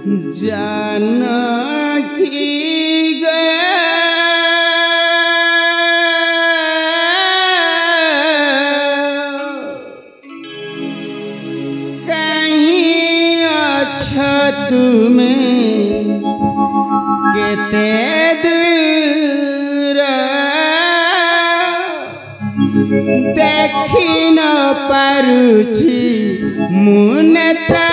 जानकी कहीं अच्छा तुम्हें केते दूर देखी न पारुछि मुनेत्रार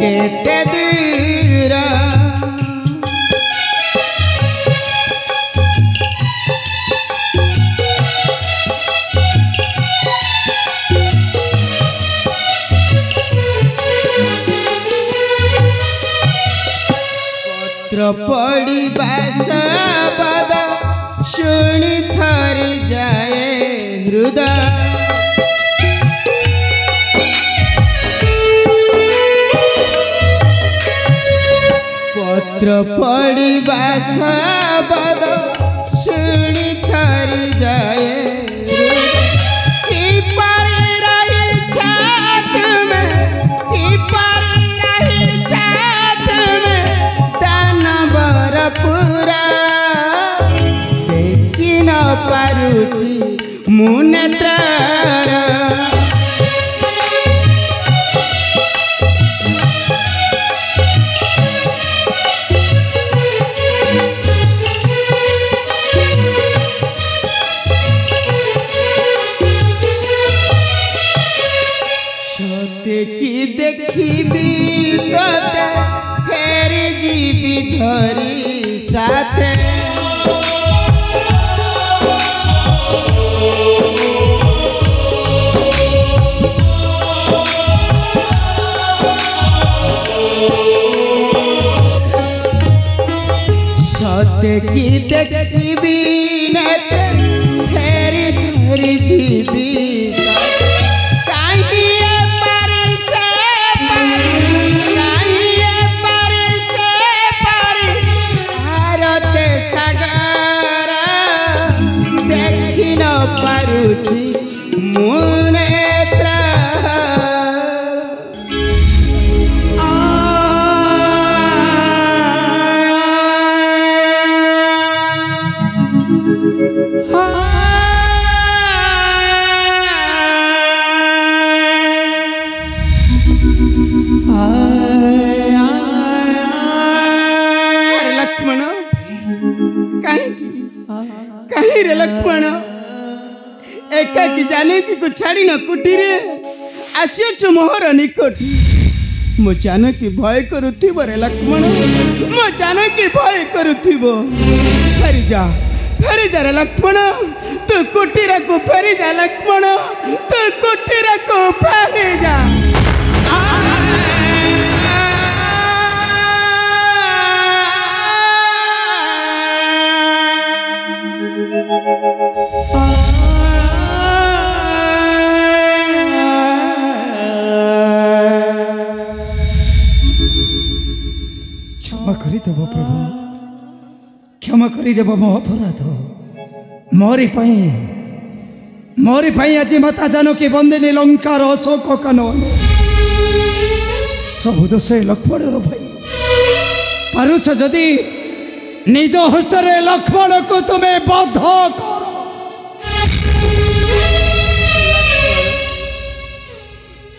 केते दूर पत्र पढ़िबा शब्द शुणी थरी जाए हृदय पत्र पढ़िबा शब्द शुणी थरी जाए पूरा देखी न पारुछि मुनेत्रार की देखी तोते फेर जीवी धरी साथे सत्य की देखी फेर धरी जीवी पारुछि मुनेत्रार लक्ष्मण कहीं रे लक्ष्मण एकाकी जानकी को छाड़ी न कुटीरे आसियो मोहर निकट मो जानकी भय करुथिब रे लक्ष्मण मो जानकी भय करुथिब फेरी जा रे लक्ष्मण तू कुटीरा को फेरी जा लक्ष्मण तू कुटीरा को फेरी जा क्षमा करदेव प्रभु क्षमा करदेव मो अपराध मोरी आज माता जानकी बंदिनी लंकार अशोक कानन सबु दोष लक्ष्मण भाई पारुछ जदि निज हस्ते लक्ष्मण को तुम्हें बध कर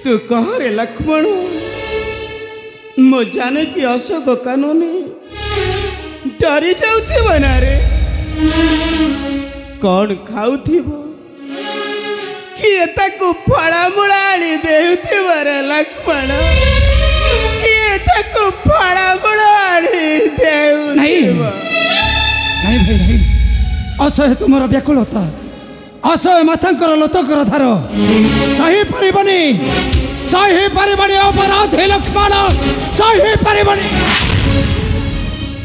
तू कह रे लक्ष्मण मो जानकी अशोक कानूनी डरी जाउथिब ना रे कौन खाउथिब किए ताकू फळामूळा आनी देउथिब रे लक्ष्मण किए ताकू फळामूळा आनी देउ नहीं भाई नहीं असह्य तुमर व्याकुलता असह्य माथांकर लतकर धार सही सही परिबनी अपराधी लक्ष्मण सही परिबनी।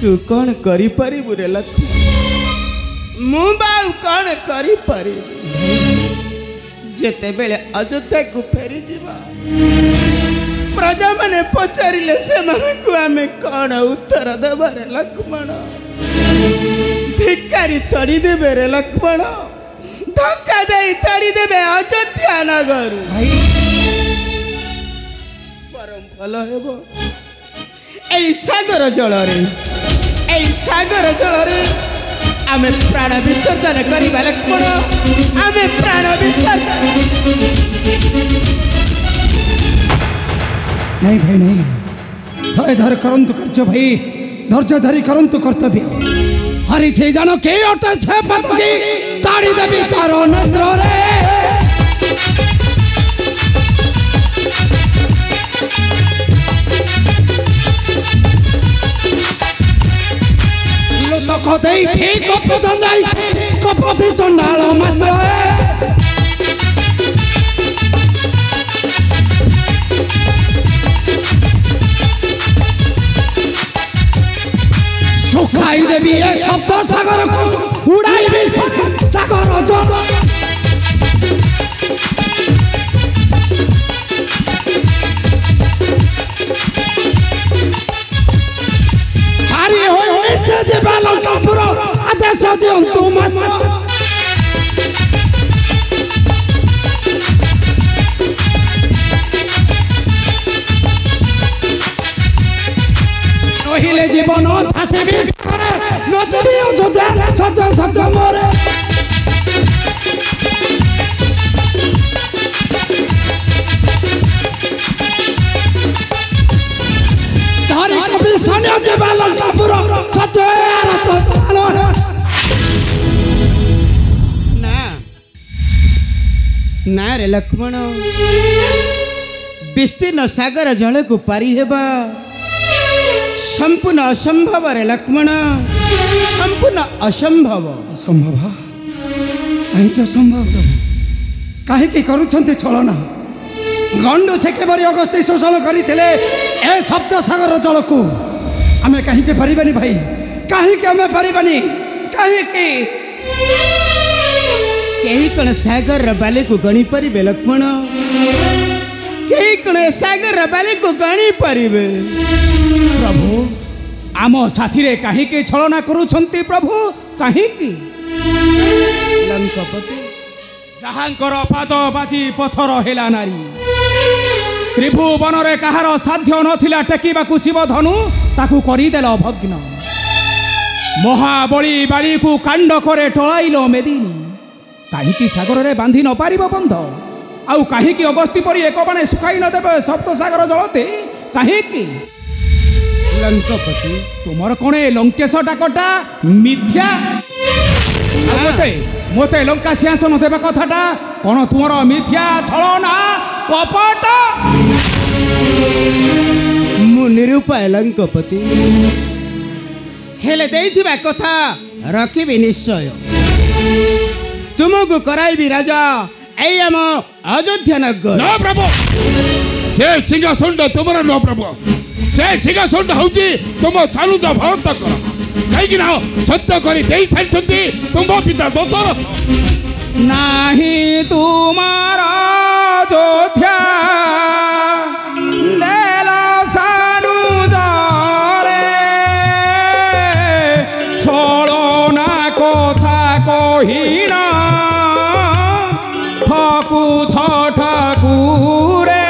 तू कौन करी परिबु रे लक्ष्मण मु बाऊ कौन करी परिबु जेते बेले अयोध्या को फेरी जीवा प्रजा माने पचारिले से माने को आमे कौन उत्तर देबा रे लक्ष्मण धिकारी तड़ी देबे रे लक्ष्मण धक्का दे तड़ी देबे अयोध्या नगर परम भल हेबो एई सागर जल रे आमे प्राण विसर्जन करिबा लक्ष्मण आमे प्राण विसर्जन नहीं भाई नहीं थोड़े धर करंतु कर्ज भाई धैर्य धरी करंतु कर्तव्य हरि छे जानो के अटे छे पतकी ताड़ी देबी तारो नेत्र रे कदे ठीक कपदंदाई कपदे चंडाल मात्र सुखाई देवी ए सप्त सागर को उड़ाई भी सागर जल हारी हो निश्चय जीवा लंकापुर आदेश दियंतु मात्र नहिले जीवन थासे भी करे नचबी अयोध्या सत्य सत्य मोरे धारी कवि सन्या जीवा लंकापुर सत्य आरत तालो ना रे लक्ष्मण विस्तीर्ण सागर जल को पारी हेबा संपूर्ण असंभव रे लक्ष्मण संपूर्ण असंभव असंभव कहीं असंभव कहीं करुछन्ते छलना गंड से केवरी अगस्ती शोषण करथिले ए सप्त सागर जल को आमे कहीं के परिबानी भाई कहीं के आमे परिबानी कहीं के केही कण सागर रे बाली को गणी परिबे लक्ष्मण केही कण सागर रे बाली को गणी परिबे प्रभु आम साथी रे कहीं के छलना करुछन्ती प्रभु कहीं की लंकापति जहांकर पाद बाजी पथर हेला नारी त्रिभुवन रे कहार साध्य नथिला टेकिबाकु शिव धनु ताकू करिदेल भग्न महाबली बाली को कांड करे टळाइलो मेदिनी कहीं की सागर रे बांधी न पारिबो बंध आउ कहीं की अगस्ती परी एक बाणे सुखाई न देबे सप्त सागर जलते कहीं की लंकापति तुमर कोणे लंकेश डाकटा मिथ्या मोते मोते लंका सिंहासन देबा कथाटा कोन तुमर मिथ्या छलना कपट मु निरूपाय लंकापति हेले देइथिबा कथा रखिबि निश्चय तुमको कराइबि राजा ए आम अयोध्या नगर ना प्रभु से सिंहासन तुमर न प्रभु से सिंहासन हूँ तुम सानुज भरत कहीं सत्य कर तुम पिता दशरथ नहीं तुमार अयोध्या देला सानुज रे छलना कथा कहिना ठाकू ठाकुरे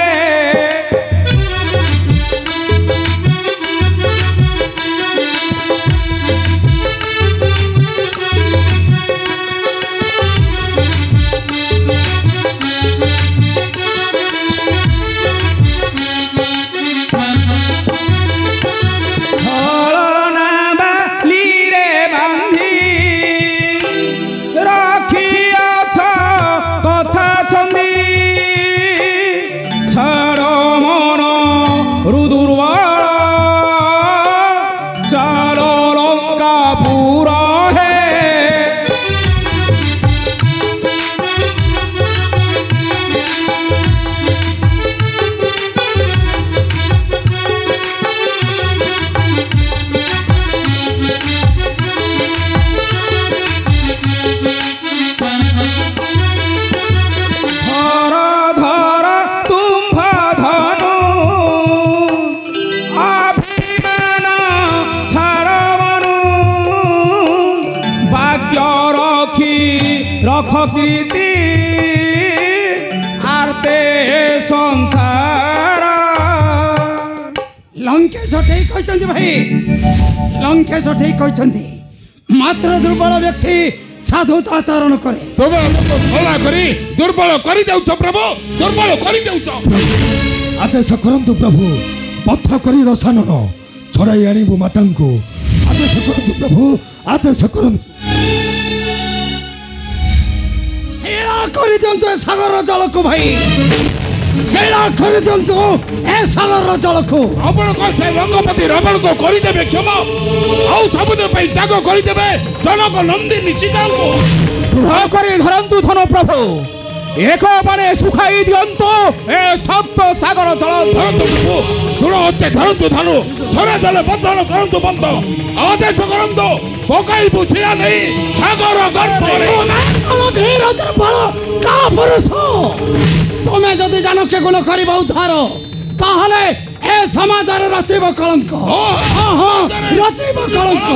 लंकेश ठीक कहते भाई, लंकेश ठीक कहते। मात्र दुर्बल व्यक्ति साधुता आचरण करे। तुम भला करी दुर्बल करी देउछ प्रभु, दुर्बल करी देउछ। आदेश करंतु प्रभु, पथ करी दशानन छड़ाई आनिबु मातांको। आदेश करंतु प्रभु, आदेश करंतु। सेला कर दिंतु ए सागर जल को भाई, सेला कर दिंतु ए सागर जल को। रावण को से रंगपति रावण को करी देबे क्षमा, आउ सबुद पई त्याग करी देबे जनक नंदिनी सीता को। दृढ़ करी धरंतु धन प्रभु, एक बारे सुखाई दियंतु ए सप्त सागर जल। धरंतु प्रभु, दृढ़ हस्ते धरंतु धनु, छरे दले बंधन करंतु बंध। आदेश करंतु पकाई बुझिया नहीं सागर गर्भरे। वीर दुर्बल का पुरुष तुम्हें जदि जानके गुण करिब उद्धार, ताहले ए समाज रचिब कलंक। हाँ हाँ रचिब कलंक।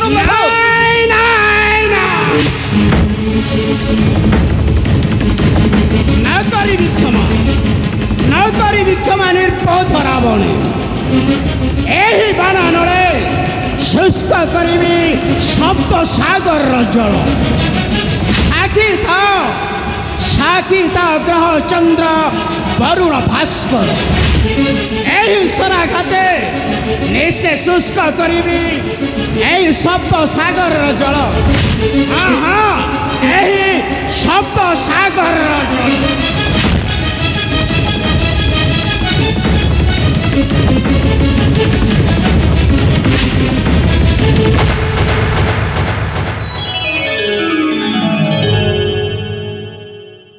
ନାଇଁ ନାଇଁ ନା न କରିବି କ୍ଷମା ନିର୍ପୋଧ ରାବଣ। ଏହି ବାଣରେ ଶୁଷ୍କ କରିବି ସପ୍ତ ସାଗରର ଜଳ। ସାକ୍ଷୀ ତା ଗ୍ରହ ଚନ୍ଦ୍ର ବରୁଣ ଭାସ୍କର। ଏହି ସରାଘାତେ ନିଶ୍ଚେ ଶୁଷ୍କ କରିବି ଏହି ସପ୍ତ ସାଗରର ଜଳ। ହଁ ହଁ ଏହି ସପ୍ତ ସାଗରର ଜଳ।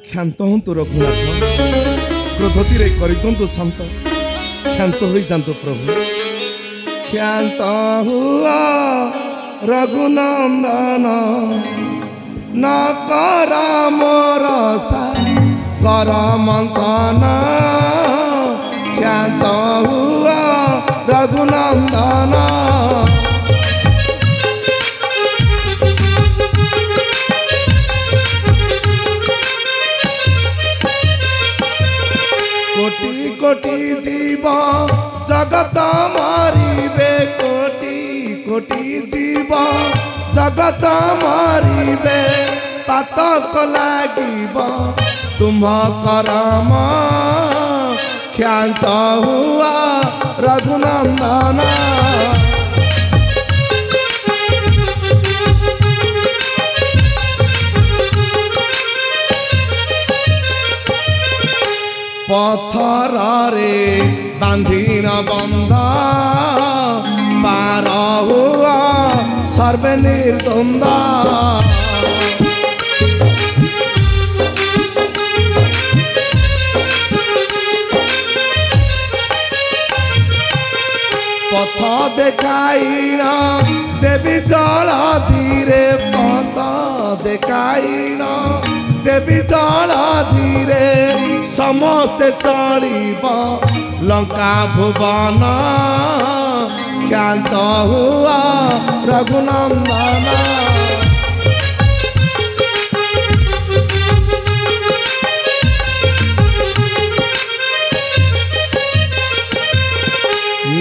क्षांत हूँ रघुनाथ, क्रोधतीरे करितंतु शांत। क्षांत हो जातु प्रभु। क्षांत हुआ रघुनंदन, न कर मोर कर मंथन। क्षांत हुआ रघुनंदन। कोटि कोटि जीव जगत मारिबे, कोटि कोटि जीव जगत मारिबे। पातक लागिब तुम करम, क्षांत हुआ रघुनंदन। पथर रे बांधीन बंध, पार हुआ सर्वे निर्द्वंद। पथ देखाइन देवी जल धीरे, पथ देखाइन देवी जल धीरे। समस्ते चलिब लंका भुवन, क्षांत हुआ रघुनंदन।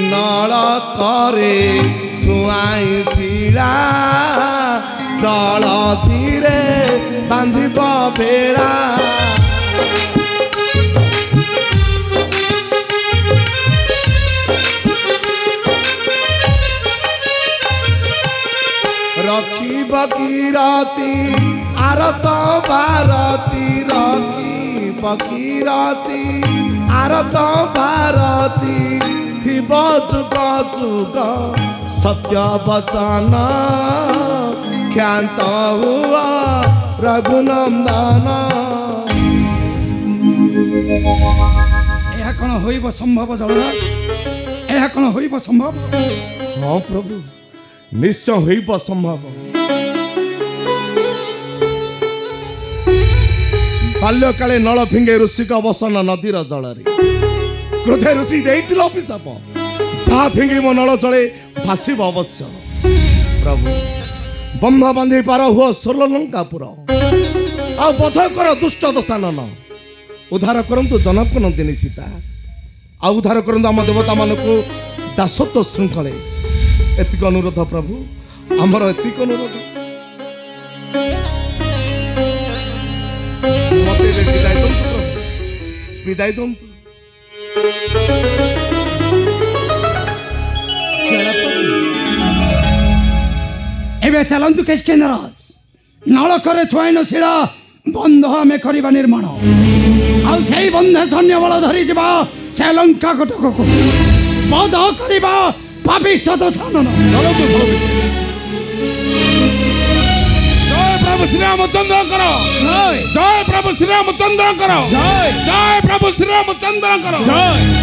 नल करे छुआई शिला, जल धीरे बांधिब बेड़ा। रखिब किराती आरत भारती, रखिब किराती आरत भारती। थिब जुग जुग सत्य वचन, क्षांत हुआ रघुनंदन। यह कौन होइब संभव जगन्नाथ? यह कौन होइब संभव? हाँ प्रभु, निश्चय होइब संभव। बाल्यकाले नल फिंगे ऋषिक अवसन नदीर जलरे। क्रोधे ऋषि देइथिल अभिशाप, जहाँ फिंगे मो नल जले भासिब अवश्य। प्रभु बंध बांधि पार हुआ सोललंकापुर, आ बध कर दुष्ट दशानन। उद्धार करंतु जनक नंदिनी सीता, ଆଉ ଉଦ୍ଧାର କରନ୍ତୁ ଆମ ଦେବତା ମାନଙ୍କୁ ଦାସତ୍ୱ ଶୃଙ୍ଖଳେ। ଏତିକି ଅନୁରୋଧ ପ୍ରଭୁ, ଆମର ଏତିକି ଅନୁରୋଧ। ମତେ ଏବେ ବିଦାୟ ଦିଅନ୍ତୁ ପ୍ରଭୁ, ବିଦାୟ ଦିଅନ୍ତୁ। ଏବେ ଚାଲନ୍ତୁ କେଶକେନ୍ଦ୍ରରାଜ, ନଳକରେ ଛୁଆଇନ ଶିଳା ବନ୍ଧ ଆମେ କରିବା ନିର୍ମାଣ। ଆଉ ସେଇ ବନ୍ଧେ ସୈନ୍ୟ ବଳ ଧରି ଯିବା ସେ ଲଙ୍କା କଟକକୁ, ବଧ କରିବା ପାପିଷ୍ଠ ଦଶାନନ। ଜୟ ପ୍ରଭୁ ଶ୍ରୀରାମଚନ୍ଦ୍ରଙ୍କର ଜୟ, ପ୍ରଭୁ ଶ୍ରୀରାମଚନ୍ଦ୍ରଙ୍କର ଜୟ, ପ୍ରଭୁ ଶ୍ରୀରାମଚନ୍ଦ୍ରଙ୍କର ଜୟ।